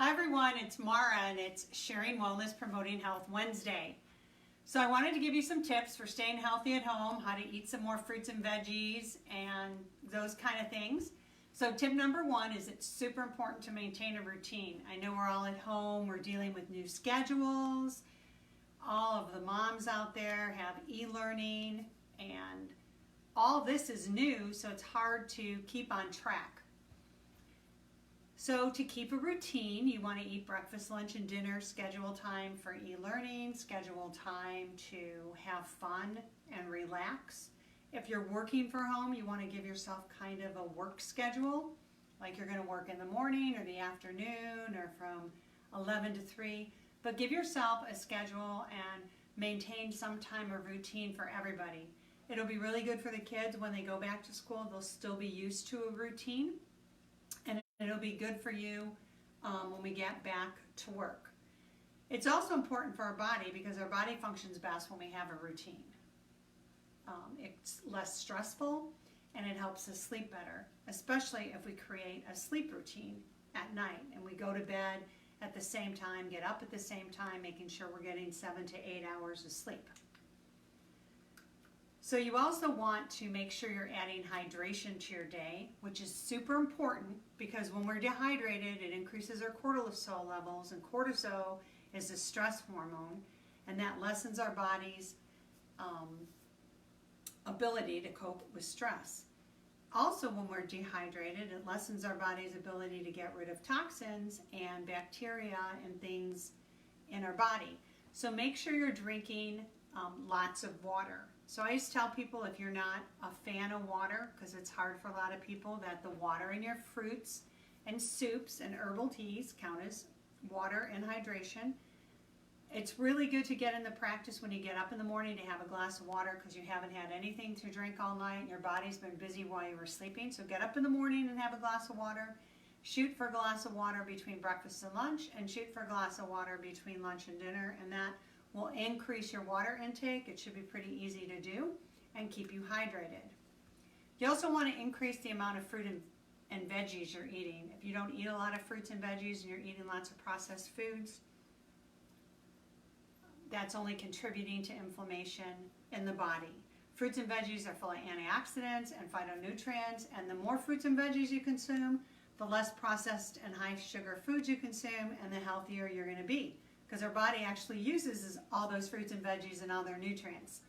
Hi everyone, it's Mara and it's Sharing Wellness Promoting Health Wednesday. So I wanted to give you some tips for staying healthy at home, how to eat some more fruits and veggies and those kind of things. So tip number one is it's super important to maintain a routine. I know we're all at home, we're dealing with new schedules. All of the moms out there have e-learning and all of this is new, so it's hard to keep on track. So to keep a routine, you want to eat breakfast, lunch, and dinner, schedule time for e-learning, schedule time to have fun and relax. If you're working from home, you want to give yourself kind of a work schedule, like you're going to work in the morning or the afternoon or from 11 to 3, but give yourself a schedule and maintain some time of routine for everybody. It'll be really good for the kids when they go back to school. They'll still be used to a routine. And it'll be good for you when we get back to work. It's also important for our body because our body functions best when we have a routine. It's less stressful and it helps us sleep better, especially if we create a sleep routine at night and we go to bed at the same time, get up at the same time, making sure we're getting 7 to 8 hours of sleep. So you also want to make sure you're adding hydration to your day, which is super important because when we're dehydrated, it increases our cortisol levels, and cortisol is a stress hormone, and that lessens our body's ability to cope with stress. Also, when we're dehydrated, it lessens our body's ability to get rid of toxins and bacteria and things in our body. So make sure you're drinking lots of water. So I always tell people if you're not a fan of water, because it's hard for a lot of people, that the water in your fruits and soups and herbal teas count as water and hydration. It's really good to get in the practice when you get up in the morning to have a glass of water because you haven't had anything to drink all night and your body's been busy while you were sleeping. So get up in the morning and have a glass of water. Shoot for a glass of water between breakfast and lunch, and shoot for a glass of water between lunch and dinner, and that will increase your water intake. It should be pretty easy to do and keep you hydrated. You also want to increase the amount of fruit and veggies you're eating. If you don't eat a lot of fruits and veggies and you're eating lots of processed foods, that's only contributing to inflammation in the body. Fruits and veggies are full of antioxidants and phytonutrients, and the more fruits and veggies you consume, the less processed and high sugar foods you consume and the healthier you're going to be, because our body actually uses all those fruits and veggies and all their nutrients.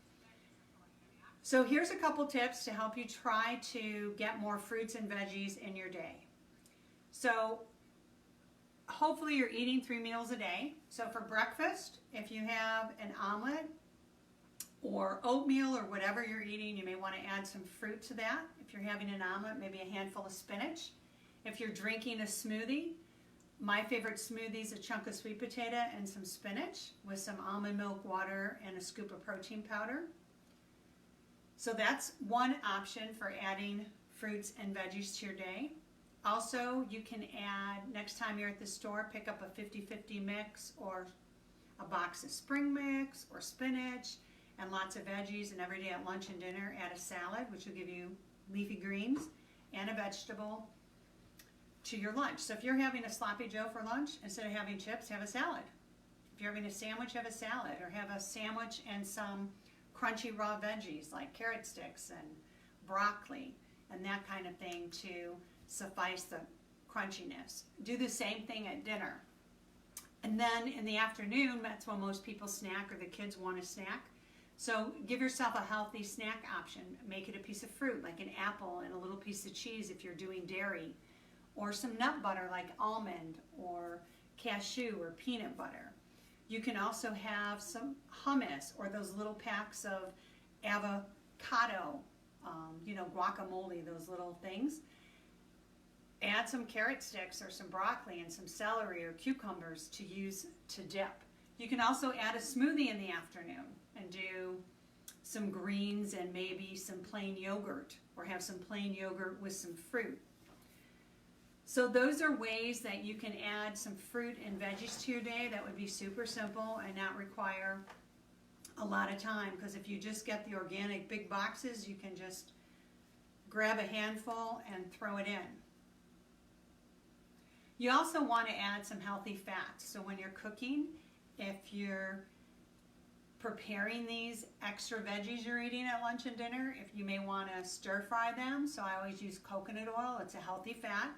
So here's a couple tips to help you try to get more fruits and veggies in your day. So hopefully you're eating 3 meals a day. So for breakfast, if you have an omelet or oatmeal or whatever you're eating, you may want to add some fruit to that. If you're having an omelet, maybe a handful of spinach. If you're drinking a smoothie, my favorite smoothie is a chunk of sweet potato and some spinach with some almond milk, water, and a scoop of protein powder. So that's one option for adding fruits and veggies to your day. Also, you can add, next time you're at the store, pick up a 50-50 mix or a box of spring mix or spinach and lots of veggies, and every day at lunch and dinner add a salad, which will give you leafy greens and a vegetable to your lunch. So if you're having a sloppy joe for lunch, instead of having chips, have a salad. If you're having a sandwich, have a salad, or have a sandwich and some crunchy raw veggies like carrot sticks and broccoli and that kind of thing to suffice the crunchiness. Do the same thing at dinner. And then in the afternoon, that's when most people snack or the kids want to snack. So give yourself a healthy snack option. Make it a piece of fruit like an apple and a little piece of cheese if you're doing dairy, or some nut butter like almond or cashew or peanut butter. You can also have some hummus or those little packs of avocado, guacamole, those little things. Add some carrot sticks or some broccoli and some celery or cucumbers to use to dip. You can also add a smoothie in the afternoon and do some greens and maybe some plain yogurt, or have some plain yogurt with some fruit. So those are ways that you can add some fruit and veggies to your day that would be super simple and not require a lot of time, because if you just get the organic big boxes, you can just grab a handful and throw it in. You also want to add some healthy fats. So when you're cooking, if you're preparing these extra veggies you're eating at lunch and dinner, if you may want to stir fry them. So I always use coconut oil. It's a healthy fat.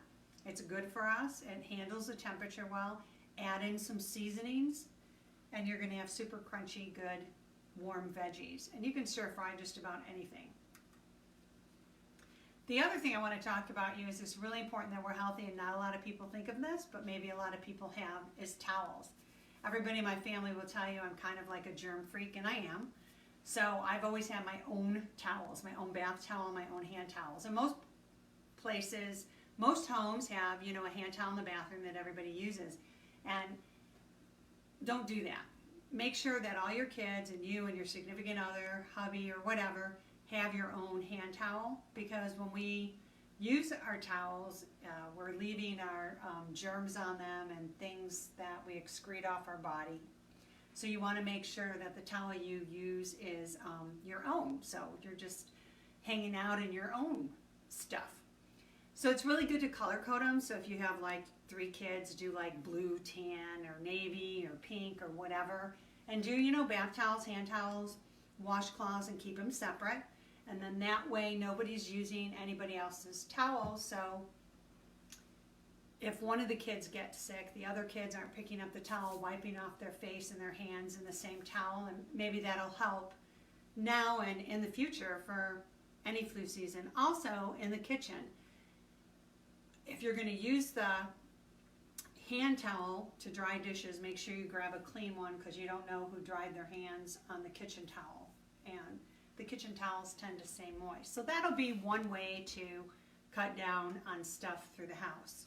It's good for us. It handles the temperature well. Add in some seasonings and you're going to have super crunchy, good, warm veggies. And you can stir fry just about anything. The other thing I want to talk about you is it's really important that we're healthy, and not a lot of people think of this, but maybe a lot of people have, is towels. Everybody in my family will tell you I'm kind of like a germ freak, and I am. So I've always had my own towels, my own bath towel, my own hand towels. And most places, most homes have, you know, a hand towel in the bathroom that everybody uses. And don't do that. Make sure that all your kids and you and your significant other, hubby or whatever, have your own hand towel, because when we use our towels, we're leaving our germs on them and things that we excrete off our body. So you want to make sure that the towel you use is your own, so you're just hanging out in your own stuff. So it's really good to color code them. So if you have like 3 kids, do like blue, tan, or navy, or pink, or whatever, and do, you know, bath towels, hand towels, washcloths, and keep them separate. And then that way nobody's using anybody else's towels. So if one of the kids gets sick, the other kids aren't picking up the towel, wiping off their face and their hands in the same towel, and maybe that'll help now and in the future for any flu season. Also in the kitchen, if you're going to use the hand towel to dry dishes, make sure you grab a clean one, because you don't know who dried their hands on the kitchen towel. And the kitchen towels tend to stay moist. So that'll be one way to cut down on stuff through the house.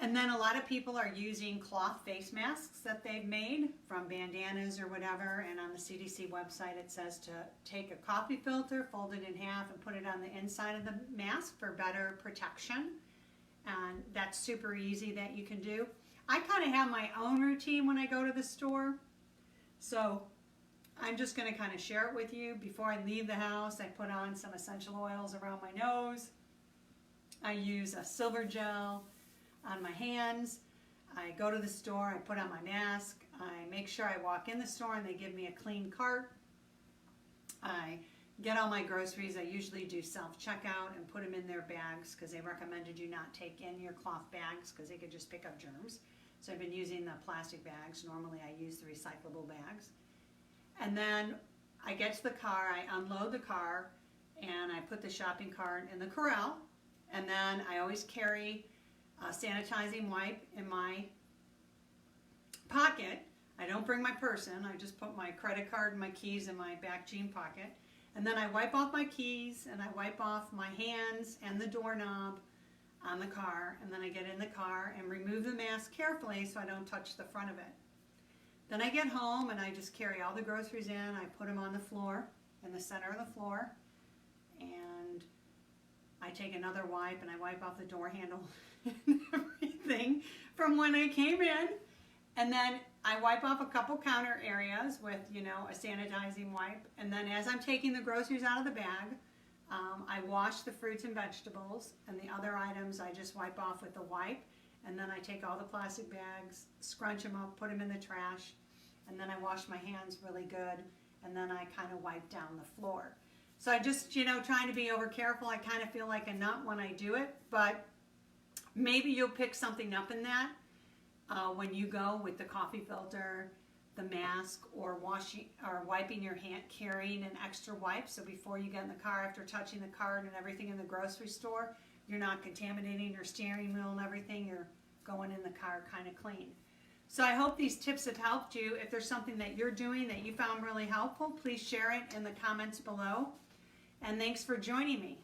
And then a lot of people are using cloth face masks that they've made from bandanas or whatever, and on the CDC website it says to take a coffee filter, fold it in half, and put it on the inside of the mask for better protection. And that's super easy that you can do. I kind of have my own routine when I go to the store. So I'm just going to kind of share it with you. Before I leave the house, I put on some essential oils around my nose. I use a silver gel on my hands. I go to the store, I put on my mask. I make sure I walk in the store and they give me a clean cart. I get all my groceries. I usually do self-checkout and put them in their bags, because they recommended you not take in your cloth bags because they could just pick up germs. So I've been using the plastic bags. Normally I use the recyclable bags. And then I get to the car, I unload the car, and I put the shopping cart in the corral. And then I always carry a sanitizing wipe in my pocket. I don't bring my purse in. I just put my credit card and my keys in my back jean pocket. And then I wipe off my keys, and I wipe off my hands and the doorknob on the car. And then I get in the car and remove the mask carefully so I don't touch the front of it. Then I get home and I just carry all the groceries in. I put them on the floor, in the center of the floor. And I take another wipe and I wipe off the door handle and everything from when I came in. And then I wipe off a couple counter areas with, you know, a sanitizing wipe. And then as I'm taking the groceries out of the bag, I wash the fruits and vegetables. And the other items I just wipe off with a wipe. And then I take all the plastic bags, scrunch them up, put them in the trash, and then I wash my hands really good, and then I kind of wipe down the floor. So I just, you know, trying to be over careful. I kind of feel like a nut when I do it, but maybe you'll pick something up in that when you go with the coffee filter, the mask, or washing or wiping your hand, carrying an extra wipe. So before you get in the car, after touching the cart and everything in the grocery store, you're not contaminating your steering wheel and everything. You're going in the car kind of clean. So I hope these tips have helped you. If there's something that you're doing that you found really helpful, please share it in the comments below. And thanks for joining me.